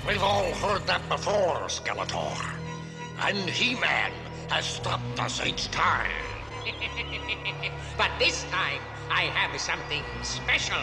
We've all heard that before, Skeletor. And He-Man has stopped us each time. But this time, I have something special.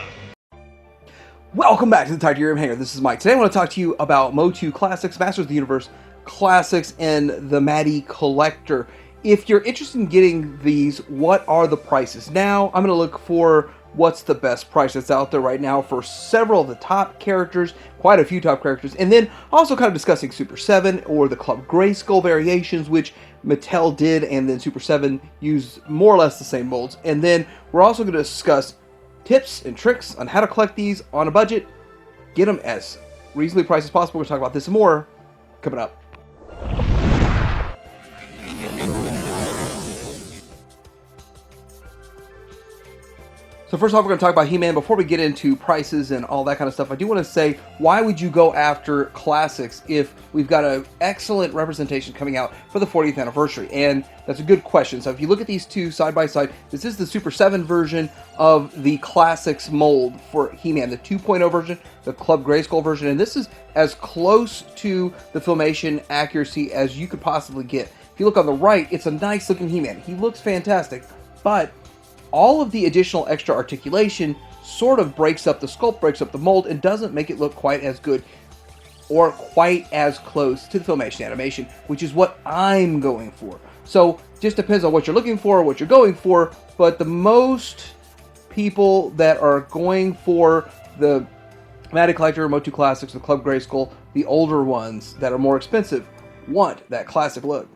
Welcome back to the Titanium Hangar. This is Mike. Today I want to talk to you about Motuc Classics, Masters of the Universe Classics, and the Manny Collector. If you're interested in getting these, what are the prices? Now, I'm going to look for what's the best price that's out there right now for several of the top characters, quite a few top characters, and then also kind of discussing Super 7 or the Club Grayskull variations, which Mattel did, and then Super 7 used more or less the same molds. And then we're also going to discuss tips and tricks on how to collect these on a budget, get them as reasonably priced as possible. We're going to talk about this and more coming up. So first off, we're going to talk about He-Man. Before we get into prices and all that kind of stuff, I do want to say, why would you go after classics if we've got an excellent representation coming out for the 40th anniversary? And that's a good question. So if you look at these two side by side, this is the Super 7 version of the classics mold for He-Man, the 2.0 version, the Club Grayskull version, and this is as close to the Filmation accuracy as you could possibly get. If you look on the right, it's a nice looking He-Man. He looks fantastic, but all of the additional extra articulation sort of breaks up the sculpt, breaks up the mold, and doesn't make it look quite as good or quite as close to the Filmation animation, which is what I'm going for. So just depends on what you're looking for, what you're going for, but the most people that are going for the Manny Collector, Motuc Classics, the Club Grayskull, the older ones that are more expensive, want that classic look.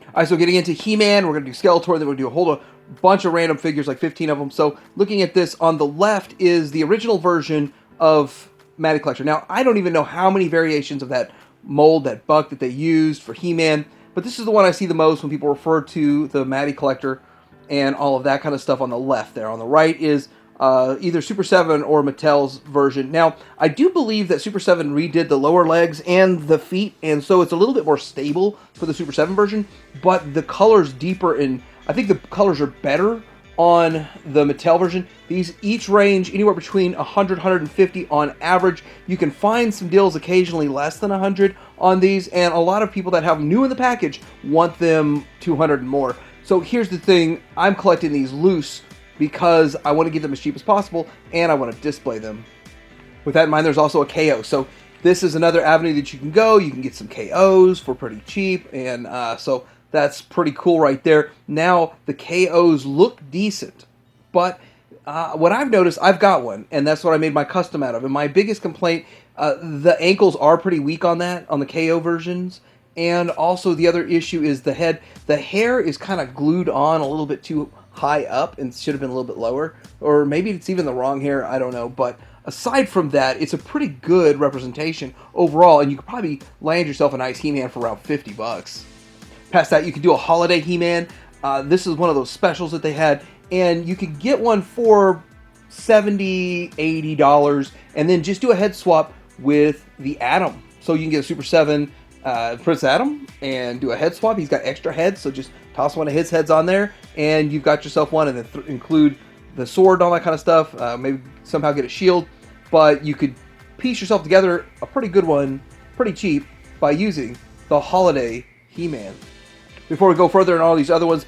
Alright, so getting into He-Man, we're going to do Skeletor, then we're going to do a whole bunch of random figures, like 15 of them. So looking at this, on the left is the original version of Manny Collector. Now, I don't even know how many variations of that mold, that buck that they used for He-Man, but this is the one I see the most when people refer to the Manny Collector and all of that kind of stuff on the left there. On the right is either Super 7 or Mattel's version. Now, I do believe that Super 7 redid the lower legs and the feet, and so it's a little bit more stable for the Super 7 version, but the color's deeper, and I think the colors are better on the Mattel version. These each range anywhere between 100, 150 on average. You can find some deals occasionally less than 100 on these, and a lot of people that have them new in the package want them 200 and more. So here's the thing, I'm collecting these loose because I want to get them as cheap as possible, and I want to display them. With that in mind, there's also a KO. So this is another avenue that you can go. You can get some KOs for pretty cheap, and so that's pretty cool right there. Now, the KOs look decent, but what I've noticed, I've got one, and that's what I made my custom out of. And my biggest complaint, the ankles are pretty weak on that, on the KO versions. And also the other issue is the head. The hair is kind of glued on a little bit too high up and should have been a little bit lower. Or maybe it's even the wrong hair, I don't know. But aside from that, it's a pretty good representation overall, and you could probably land yourself a nice He-Man for around 50 bucks. Past that, you could do a holiday He-Man. This is one of those specials that they had, and you could get one for $70, $80, and then just do a head swap with the Atom. So you can get a Super 7 Prince Adam and do a head swap. He's got extra heads, so just toss one of his heads on there, and you've got yourself one, and then include the sword and all that kind of stuff. Maybe somehow get a shield, but you could piece yourself together a pretty good one, pretty cheap, by using the holiday He-Man. Before we go further on all these other ones,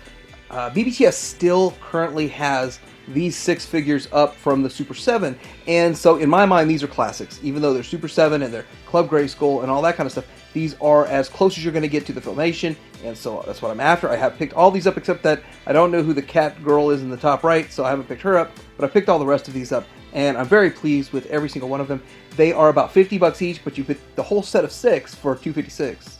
BBTS still currently has these 6 figures up from the Super 7, and so in my mind these are classics. Even though they're Super 7 and they're Club Grayskull and all that kind of stuff, these are as close as you're going to get to the Filmation, and so that's what I'm after. I have picked all these up except that I don't know who the cat girl is in the top right, so I haven't picked her up, but I picked all the rest of these up, and I'm very pleased with every single one of them. They are about 50 bucks each, but you get the whole set of 6 for $256.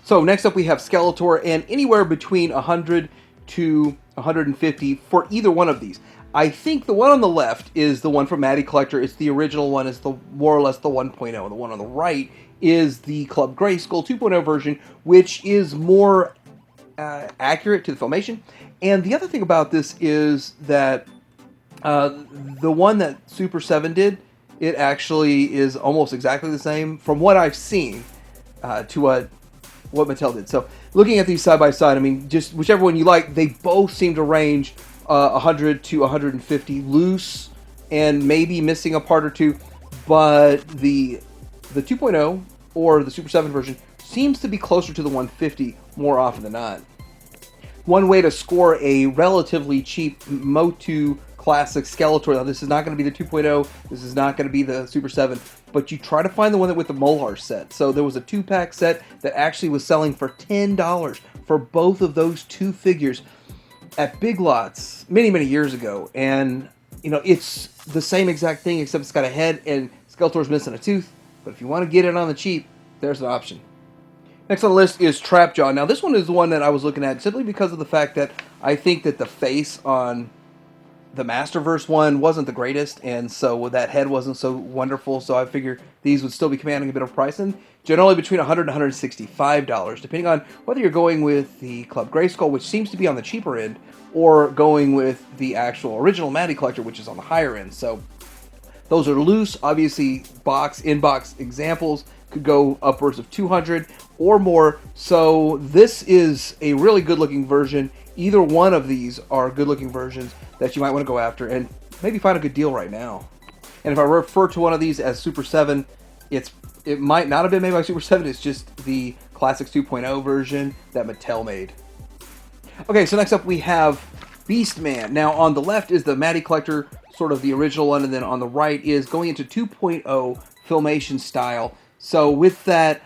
So next up we have Skeletor, and anywhere between 100 to 150 for either one of these. I think the one on the left is the one from Manny Collector. It's the original one. It's the more or less the 1.0. The one on the right is the Club Grayskull 2.0 version, which is more accurate to the Filmation. And the other thing about this is that the one that Super 7 did, it actually is almost exactly the same from what I've seen to what Mattel did. So looking at these side by side, I mean, just whichever one you like, they both seem to range 100 to 150 loose, and maybe missing a part or two. But the 2.0 or the Super 7 version seems to be closer to the 150 more often than not. One way to score a relatively cheap Motu Classic Skeletor, now this is not going to be the 2.0, this is not going to be the Super 7, but you try to find the one with the Molar set. So there was a 2-pack set that actually was selling for $10 for both of those two figures at Big Lots many, many years ago. And, you know, it's the same exact thing except it's got a head and Skeletor's missing a tooth. But if you want to get it on the cheap, there's an option. Next on the list is Trapjaw. Now this one is the one that I was looking at simply because of the fact that I think that the face on the Masterverse one wasn't the greatest, and so that head wasn't so wonderful, so I figured these would still be commanding a bit of price, and generally between $100 and $165, depending on whether you're going with the Club Grayskull, which seems to be on the cheaper end, or going with the actual original Matty Collector, which is on the higher end. So those are loose, obviously in-box examples could go upwards of $200 or more, so this is a really good-looking version. Either one of these are good-looking versions that you might want to go after and maybe find a good deal right now. And if I refer to one of these as Super 7, it might not have been made by Super 7, it's just the Classics 2.0 version that Mattel made. Okay, so next up we have Beastman. Now on the left is the Matty Collector, sort of the original one, and then on the right is going into 2.0 Filmation style. So with that,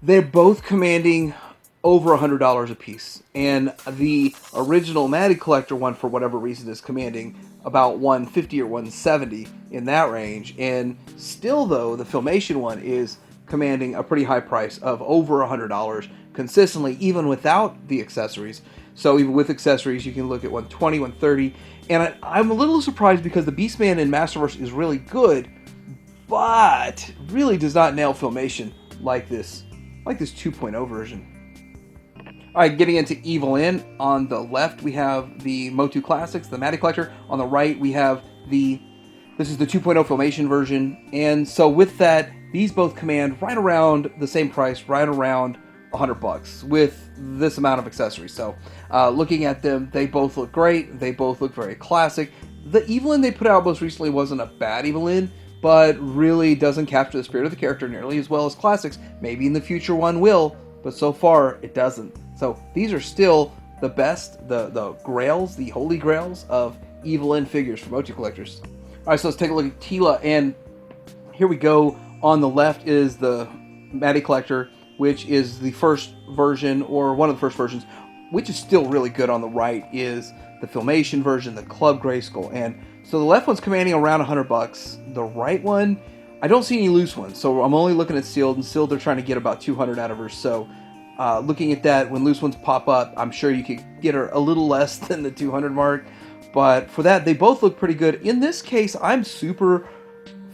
they're both commanding over $100 a piece, and the original Matty Collector one, for whatever reason, is commanding about $150 or $170 in that range, and still though the Filmation one is commanding a pretty high price of over $100 consistently, even without the accessories. So even with accessories, you can look at $120, $130, and I'm a little surprised because the Beastman in Masterverse is really good, but really does not nail Filmation like this 2.0 version. Alright, getting into Evil In, on the left we have the Motu Classics, the Matty Collector. On the right we have this is the 2.0 Filmation version. And so with that, these both command right around the same price, right around $100 with this amount of accessories. So looking at them, they both look great. They both look very classic. The Evil In they put out most recently wasn't a bad Evil In, but really doesn't capture the spirit of the character nearly as well as Classics. Maybe in the future one will, but so far it doesn't. So these are still the best, the grails, the holy grails of Evil In figures for Motu collectors. Alright, so let's take a look at Tila, and here we go. On the left is the Matty Collector, which is the first version, or one of the first versions, which is still really good. On the right is the Filmation version, the Club Grayskull, and so the left one's commanding around $100. The right one, I don't see any loose ones, so I'm only looking at sealed, and sealed they're trying to get about $200 out of her. So looking at that, when loose ones pop up, I'm sure you could get her a little less than the 200 mark. But for that, they both look pretty good. In this case, I'm super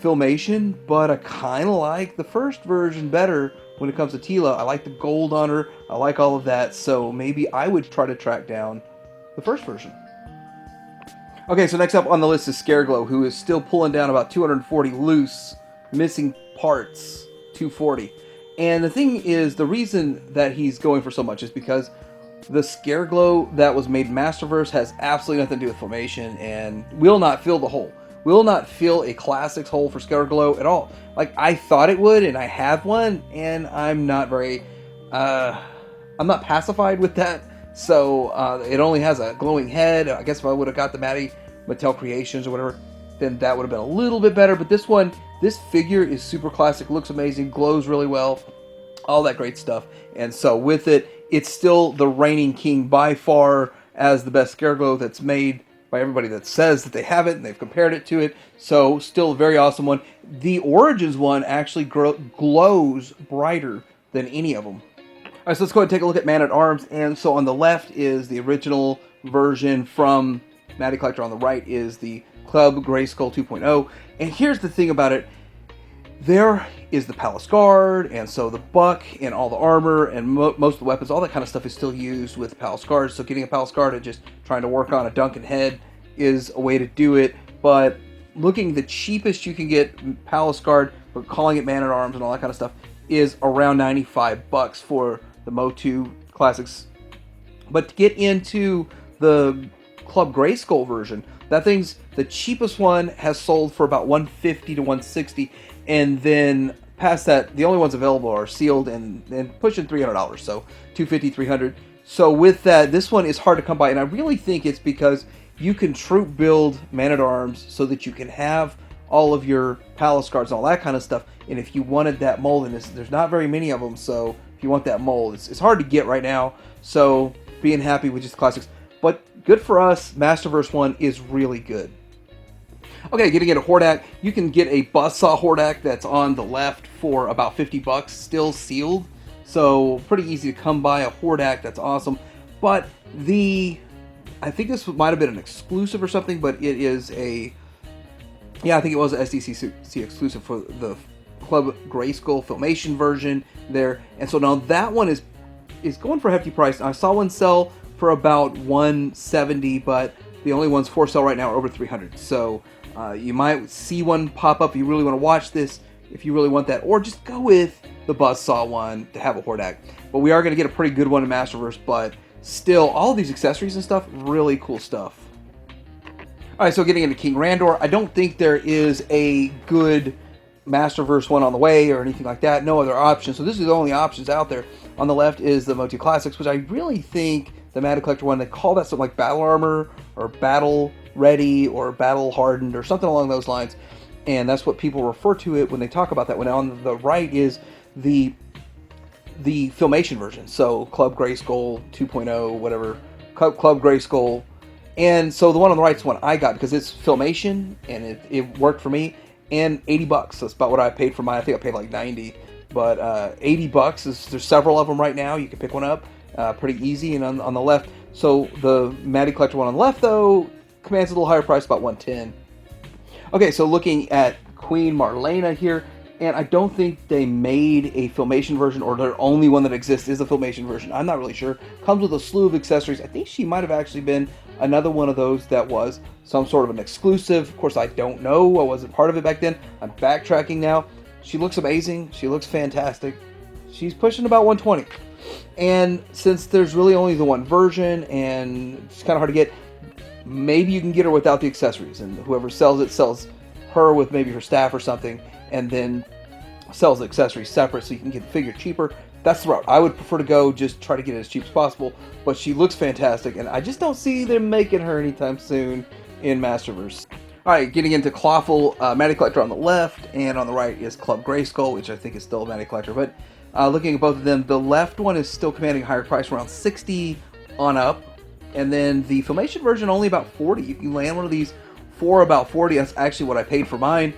Filmation, but I kind of like the first version better when it comes to Tila. I like the gold on her. I like all of that. So maybe I would try to track down the first version. Okay, so next up on the list is Scareglow, who is still pulling down about 240 loose, missing parts, 240. And the thing is, the reason that he's going for so much is because the Scareglow that was made in Masterverse has absolutely nothing to do with Filmation and will not fill the hole. Will not fill a Classics hole for Scareglow at all. Like, I thought it would, and I have one, and I'm not very, I'm not pacified with that. So, it only has a glowing head. I guess if I would have got the Mattel Creations or whatever, then that would have been a little bit better. But this one, this figure is super classic, looks amazing, glows really well, all that great stuff. And so with it, it's still the reigning king by far as the best Scareglow that's made by everybody that says that they have it and they've compared it to it. So still a very awesome one. The Origins one actually glows brighter than any of them. All right, so let's go ahead and take a look at Man-at-Arms. And so on the left is the original version from Matty Collector. On the right is the Club Grayskull 2.0. And here's the thing about it. There is the Palace Guard, and so the buck and all the armor and most of the weapons, all that kind of stuff is still used with Palace Guard. So getting a Palace Guard and just trying to work on a Duncan head is a way to do it. But looking the cheapest you can get Palace Guard, but calling it Man-at-Arms and all that kind of stuff, is around $95 for the Motu Classics. But to get into the Club Grayskull version, that thing's the cheapest one has sold for about $150 to $160, and then past that, the only ones available are sealed and pushing $300. So $250, $300. So with that, this one is hard to come by, and I really think it's because you can troop build Man-at-Arms so that you can have all of your palace guards and all that kind of stuff. And if you wanted that mold, and there's not very many of them, so if you want that mold, it's hard to get right now. So being happy with just classics, but good for us. Masterverse one is really good. Okay, getting into Hordak, you can get a Buzzsaw Hordak that's on the left for about $50, still sealed. So pretty easy to come by, a Hordak that's awesome. But I think this might have been an exclusive or something, but it is I think it was an SDCC exclusive for the Club Grayskull Filmation version there. And so now that one is going for a hefty price. I saw one sell for about $170, but the only ones for sale right now are over $300. So you might see one pop up if you really want to watch this, if you really want that, or just go with the Buzzsaw one to have a Hordak. But we are going to get a pretty good one in Masterverse, but still, all of these accessories and stuff, really cool stuff. Alright, so getting into King Randor, I don't think there is a good Masterverse one on the way or anything like that. No other options. So this is the only options out there. On the left is the Motuc Classics, which I really think the Matted Collector one, they call that something like Battle Armor or Battle Ready or Battle Hardened or something along those lines. And that's what people refer to it when they talk about that one. On the right is the Filmation version. So Club Grayskull 2.0, whatever. Club Grayskull. And so the one on the right is one I got because it's Filmation and it worked for me. And $80. That's about what I paid for mine. I think I paid like $90. But $80 there's several of them right now. You can pick one up pretty easy. And on the left, so the Matty Collector one on the left though commands a little higher price, about $110. Okay, so looking at Queen Marlena here, and I don't think they made a Filmation version, or their only one that exists is a Filmation version. I'm not really sure. Comes with a slew of accessories. I think she might have actually been another one of those that was some sort of an exclusive. Of course, I don't know. I wasn't part of it back then. I'm backtracking now. She looks amazing. She looks fantastic. She's pushing about 120. And since there's really only the one version, and it's kind of hard to get, maybe you can get her without the accessories, and whoever sells it sells her with maybe her staff or something, and then sells the accessories separate so you can get the figure cheaper. That's the route I would prefer to go, just try to get it as cheap as possible. But she looks fantastic, and I just don't see them making her anytime soon in Masterverse. Alright, getting into Clawful, Matty Collector on the left, and on the right is Club Grayskull, which I think is still a Matty Collector. But looking at both of them, the left one is still commanding a higher price, around $60 on up. And then the Filmation version, only about $40. You can land one of these for about $40. That's actually what I paid for mine.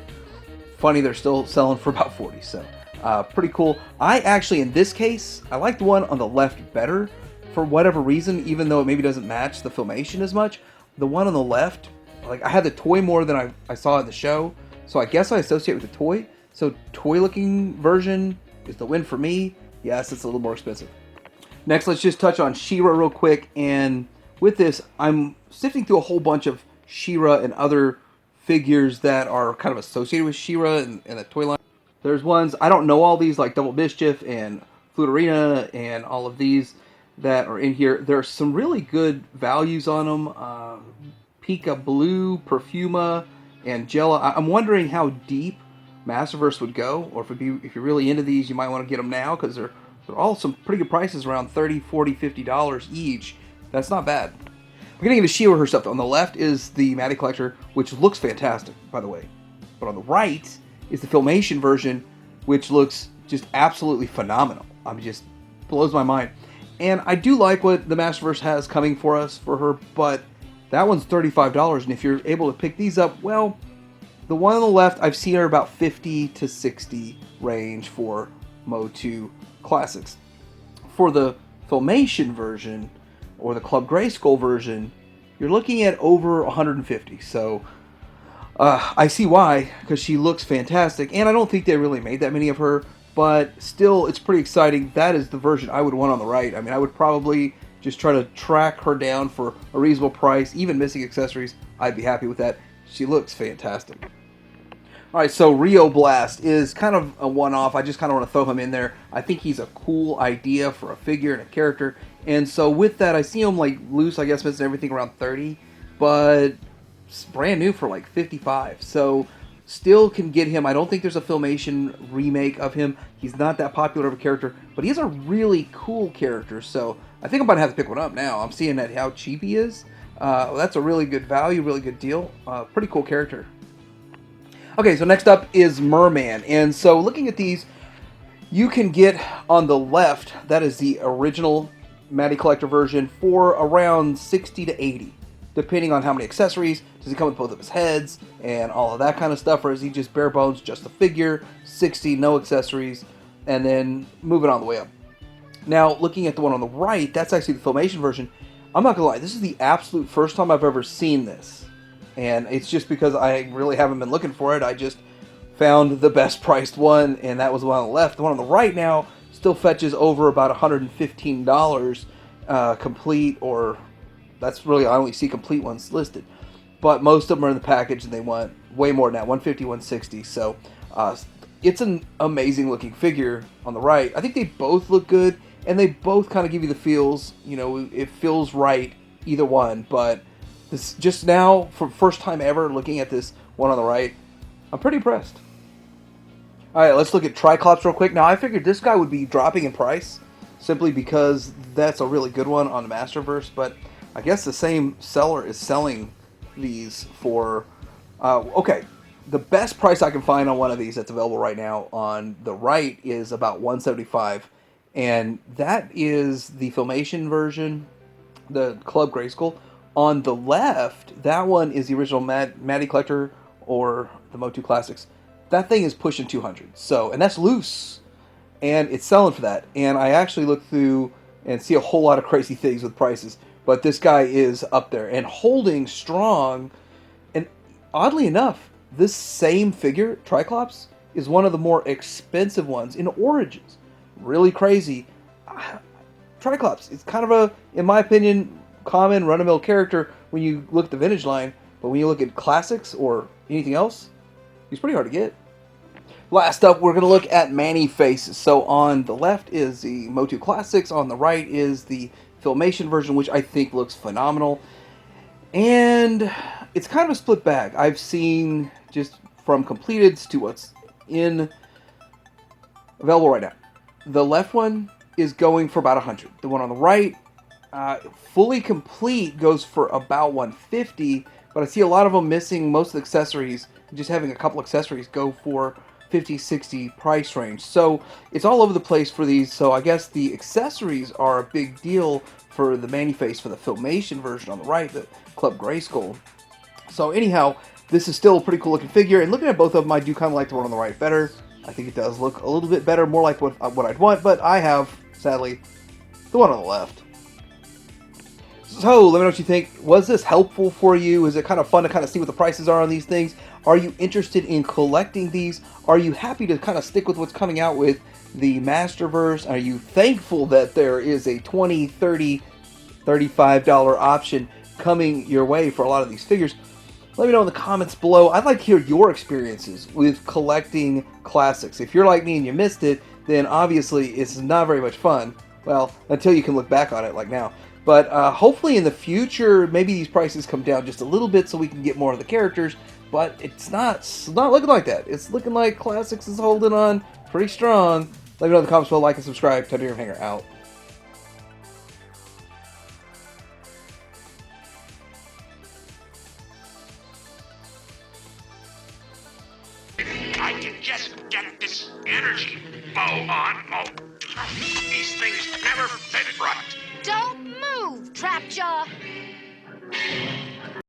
Funny, they're still selling for about $40. So, pretty cool. I actually, in this case, I like the one on the left better for whatever reason, even though it maybe doesn't match the Filmation as much. The one on the left, like, I had the toy more than I saw in the show. So I guess I associate with the toy. So toy-looking version is the win for me. Yes, it's a little more expensive. Next, let's just touch on Shira real quick. And with this, I'm sifting through a whole bunch of Shira and other figures that are kind of associated with Shira and the toy line. There's ones, I don't know all these, like Double Mischief and Fluterina and all of these that are in here. There are some really good values on them. Pika Blue, Perfuma, and Jella. I'm wondering how deep Masterverse would go, or if you're really into these, you might want to get them now, because they're all some pretty good prices, around $30, $40, $50 each. That's not bad. We're getting into Shira her stuff. On the left is the Matty Collector, which looks fantastic, by the way. But on the right is the Filmation version, which looks just absolutely phenomenal. Just blows my mind. And I do like what the Masterverse has coming for us for her, but that one's $35. And if you're able to pick these up, well, the one on the left, I've seen her about 50 to 60 range for Motu Classics. For the Filmation version, or the Club Grayskull version, you're looking at over 150. So I see why, because she looks fantastic, and I don't think they really made that many of her, but still, it's pretty exciting. That is the version I would want on the right. I mean, I would probably just try to track her down for a reasonable price, even missing accessories. I'd be happy with that. She looks fantastic. Alright, so Rio Blast is kind of a one-off. I just kind of want to throw him in there. I think he's a cool idea for a figure and a character. And so with that, I see him like loose, I guess, missing everything around 30. But it's brand new for like 55. So still can get him. I don't think there's a Filmation remake of him. He's not that popular of a character, but he is a really cool character. So I think I'm going to have to pick one up now. I'm seeing that how cheap he is. That's a really good value, really good deal. Pretty cool character. Okay, so next up is Merman. And so looking at these, you can get on the left, that is the original Matty Collector version, for around 60 to 80, depending on how many accessories. Does he come with both of his heads and all of that kind of stuff, or is he just bare bones, just the figure, 60, no accessories, and then moving on the way up. Now, looking at the one on the right, that's actually the Filmation version. I'm not gonna lie, this is the absolute first time I've ever seen this, and it's just because I really haven't been looking for it. I just found the best priced one, and that was the one on the left. The one on the right now still fetches over about $115 complete, or that's really, I only see complete ones listed. But most of them are in the package, and they want way more than that, $150, $160. So it's an amazing looking figure on the right. I think they both look good, and they both kind of give you the feels. You know, it feels right, either one. But this just now, for first time ever, looking at this one on the right, I'm pretty impressed. All right, let's look at Triclops real quick. Now, I figured this guy would be dropping in price simply because that's a really good one on the Masterverse, but I guess the same seller is selling these for... okay, the best price I can find on one of these that's available right now on the right is about $175, and that is the Filmation version, the Club Grayskull. On the left, that one is the original Matty Collector or the Motuc Classics. That thing is pushing 200, so, and that's loose, and it's selling for that. And I actually look through and see a whole lot of crazy things with prices, but this guy is up there and holding strong. And oddly enough, this same figure, Triclops, is one of the more expensive ones in Origins. Really crazy. Triclops, it's kind of a, in my opinion, common run-of-the-mill character when you look at the vintage line, but when you look at classics or anything else, he's pretty hard to get. Last up, we're going to look at Manny Faces. So on the left is the Motu Classics. On the right is the Filmation version, which I think looks phenomenal. And it's kind of a split bag. I've seen just from completeds to what's in available right now. The left one is going for about 100. The one on the right, fully complete, goes for about 150. But I see a lot of them missing most of the accessories. Just having a couple accessories go for 50, 60 price range. So it's all over the place for these. So I guess the accessories are a big deal for the Manny Face for the Filmation version on the right, the Club Grayskull. So anyhow, this is still a pretty cool looking figure. And looking at both of them, I do kind of like the one on the right better. I think it does look a little bit better, more like what I'd want. But I have, sadly, the one on the left. So, let me know what you think. Was this helpful for you? Is it kind of fun to kind of see what the prices are on these things? Are you interested in collecting these? Are you happy to kind of stick with what's coming out with the Masterverse? Are you thankful that there is a $20, $30, $35 option coming your way for a lot of these figures? Let me know in the comments below. I'd like to hear your experiences with collecting classics. If you're like me and you missed it, then obviously it's not very much fun. Well, until you can look back on it like now. But hopefully in the future, maybe these prices come down just a little bit so we can get more of the characters. But it's not looking like that. It's looking like Classics is holding on pretty strong. Let me know in the comments below, like and subscribe. Tony Hanger out. I can just get this energy bow on. Oh, these things never fit right. Don't move, Trapjaw!